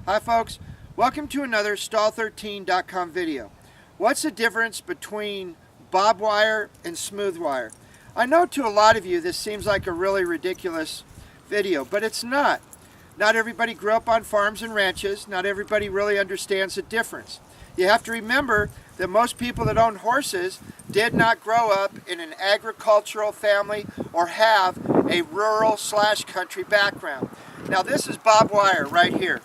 Hi folks, welcome to another Stall13.com video. What's the difference between barbed wire and smooth wire? I know to a lot of you this seems like a really ridiculous video, but it's not. Not everybody grew up on farms and ranches. Not everybody really understands the difference. You have to remember that most people that own horses did not grow up in an agricultural family or have a rural/country background. Now this is barbed wire right here.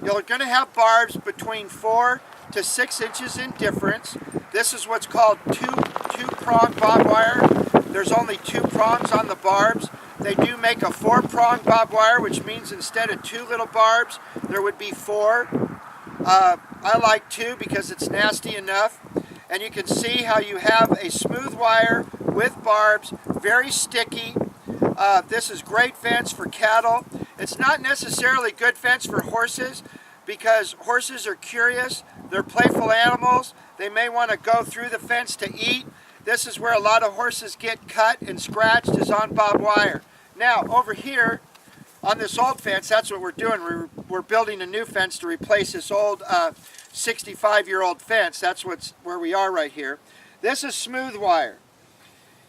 You're going to have barbs between 4 to 6 inches in difference. This is what's called two-prong barbed wire. There's only 2 prongs on the barbs. They do make a 4-prong barbed wire, which means instead of 2 little barbs, there would be 4. I like 2 because it's nasty enough. And you can see how you have a smooth wire with barbs, very sticky. This is great fence for cattle. It's not necessarily good fence for horses because horses are curious. They're playful animals. They may want to go through the fence to eat. This is where a lot of horses get cut and scratched, is on barbed wire. Now over here on this old fence, that's what we're doing. We're building a new fence to replace this old 65-year-old fence. That's where we are right here. This is smooth wire.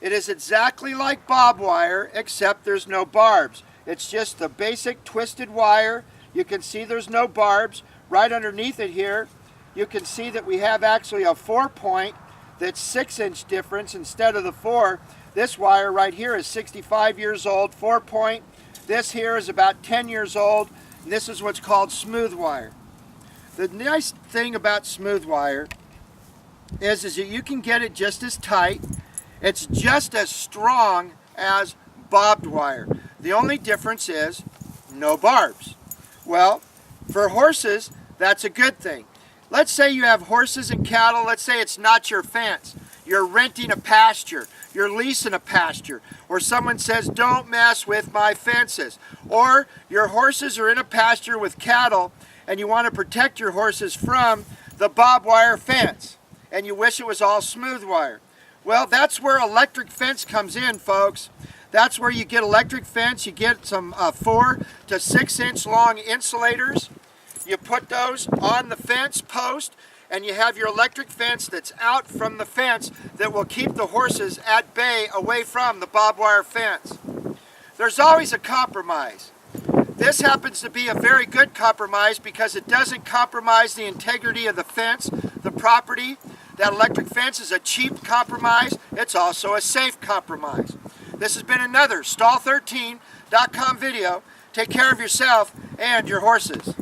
It is exactly like barbed wire, except there's no barbs. It's just the basic twisted wire. You can see there's no barbs. Right underneath it here, you can see that we have actually a 4-point that's 6-inch difference instead of the 4. This wire right here is 65 years old, 4-point. This here is about 10 years old, and this is what's called smooth wire. The nice thing about smooth wire is that you can get it just as tight. It's just as strong as barbed wire. The only difference is no barbs. Well, for horses, that's a good thing. Let's say you have horses and cattle. Let's say it's not your fence. You're renting a pasture. You're leasing a pasture. Or someone says, don't mess with my fences. Or your horses are in a pasture with cattle and you want to protect your horses from the barbed wire fence. And you wish it was all smooth wire. Well, that's where electric fence comes in, folks. That's where you get electric fence. You get some 4 to 6 inch long insulators. You put those on the fence post, and you have your electric fence that's out from the fence that will keep the horses at bay away from the barbed wire fence. There's always a compromise. This happens to be a very good compromise because it doesn't compromise the integrity of the fence, the property. That electric fence is a cheap compromise. It's also a safe compromise. This has been another Stall13.com video. Take care of yourself and your horses.